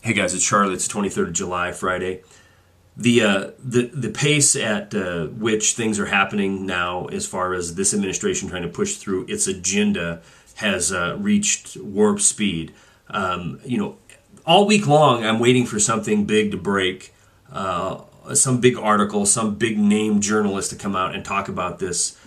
Hey guys, it's Charlie. It's 23rd of July, Friday. The pace at which things are happening now, as far as this administration trying to push through its agenda, has reached warp speed. All week long, I'm waiting for something big to break, some big article, some big name journalist to come out and talk about this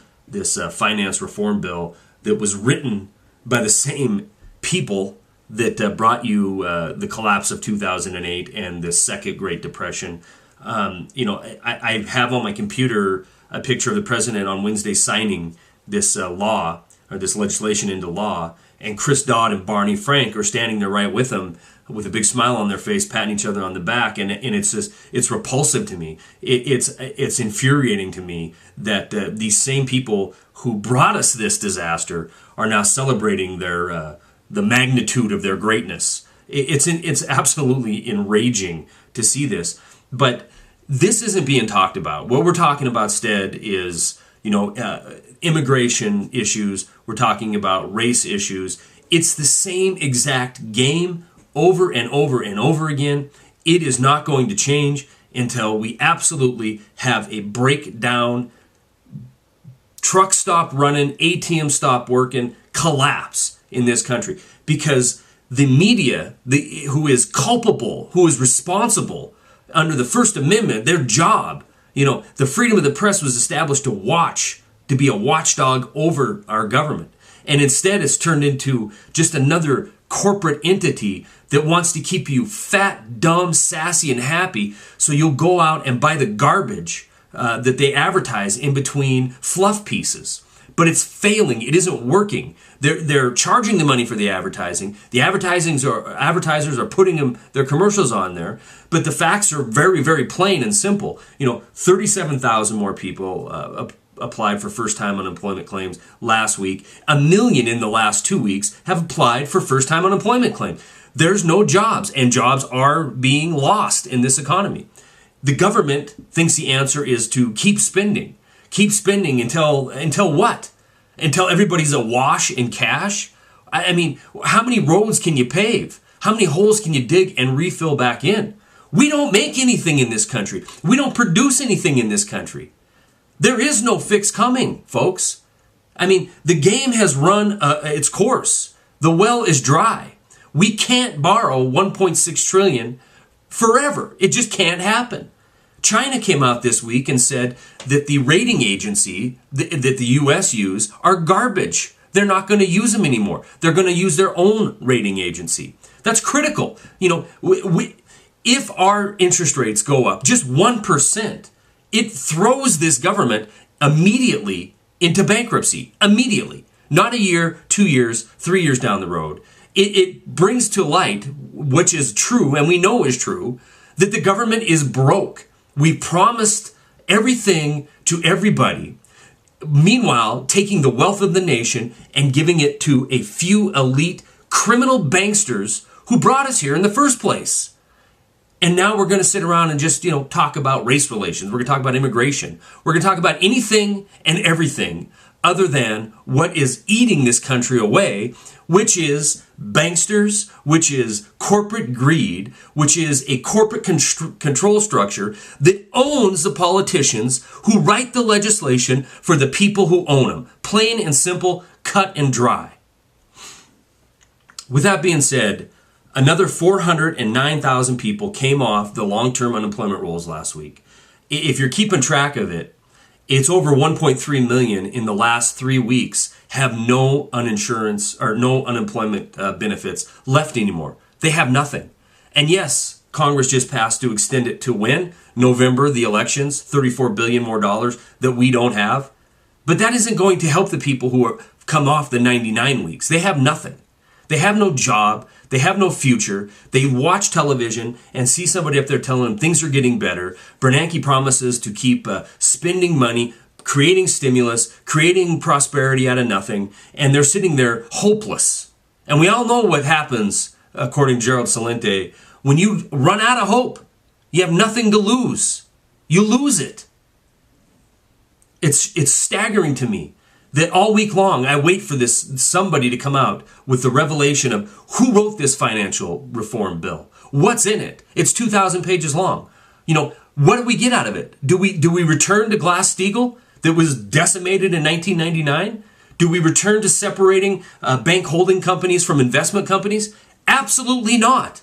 finance reform bill that was written by the same people that brought you the collapse of 2008 and the second Great Depression. I have on my computer a picture of the president on Wednesday signing this law, or this legislation into law, and Chris Dodd and Barney Frank are standing there right with him with a big smile on their face, patting each other on the back, and it's repulsive to me. It's infuriating to me that these same people who brought us this disaster are now celebrating the magnitude of their greatness. It's absolutely enraging to see this, but this isn't being talked about. What we're talking about instead is immigration issues. We're talking about race issues. It's the same exact game over and over and over again. It is not going to change until we absolutely have a breakdown, truck stop running, ATM stop working, collapse in this country, because the media, who is culpable, who is responsible under the First Amendment, their job, the freedom of the press was established to be a watchdog over our government. And instead it's turned into just another corporate entity that wants to keep you fat, dumb, sassy, and happy, so you'll go out and buy the garbage that they advertise in between fluff pieces. But it's failing. It isn't working. They're charging the money for the advertising. The advertisers are putting their commercials on there. But the facts are very, very plain and simple. 37,000 more people applied for first-time unemployment claims last week. 1 million in the last 2 weeks have applied for first-time unemployment claims. There's no jobs, and jobs are being lost in this economy. The government thinks the answer is to keep spending. Keep spending until what? Until everybody's awash in cash? I mean, how many roads can you pave? How many holes can you dig and refill back in? We don't make anything in this country. We don't produce anything in this country. There is no fix coming, folks. I mean, the game has run its course. The well is dry. We can't borrow 1.6 trillion forever. It just can't happen. China came out this week and said that the rating agency that the U.S. use are garbage. They're not going to use them anymore. They're going to use their own rating agency. That's critical. If our interest rates go up just 1%, it throws this government immediately into bankruptcy. Immediately. Not a year, 2 years, 3 years down the road. It brings to light, which is true, and we know is true, that the government is broke. We promised everything to everybody, meanwhile taking the wealth of the nation and giving it to a few elite criminal banksters who brought us here in the first place. And now we're going to sit around and just, talk about race relations. We're going to talk about immigration. We're going to talk about anything and everything other than what is eating this country away, which is banksters, which is corporate greed, which is a corporate control structure that owns the politicians who write the legislation for the people who own them. Plain and simple, cut and dry. With that being said, another 409,000 people came off the long-term unemployment rolls last week. If you're keeping track of it, it's over 1.3 million in the last 3 weeks have no uninsurance or no unemployment benefits left anymore. They have nothing. And yes, Congress just passed to extend it to when? November, the elections, $34 billion more dollars that we don't have. But that isn't going to help the people who are come off the 99 weeks. They have nothing. They have no job. They have no future. They watch television and see somebody up there telling them things are getting better. Bernanke promises to keep spending money, creating stimulus, creating prosperity out of nothing, and they're sitting there hopeless. And we all know what happens, according to Gerald Celente, when you run out of hope. You have nothing to lose. You lose it. It's staggering to me that all week long I wait for somebody to come out with the revelation of who wrote this financial reform bill. what's in it. It's 2,000 pages long. What do we get out of it? Do we return to Glass-Steagall that was decimated in 1999? Do we return to separating bank holding companies from investment companies? Absolutely not.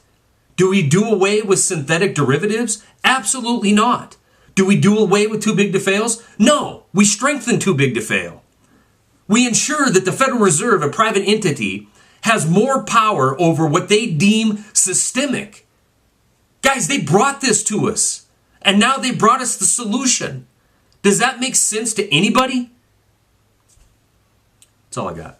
Do we do away with synthetic derivatives? Absolutely not. Do we do away with too big to fails? No, we strengthen too big to fail. We ensure that the Federal Reserve, a private entity, has more power over what they deem systemic. Guys, they brought this to us, and now they brought us the solution. Does that make sense to anybody? That's all I got.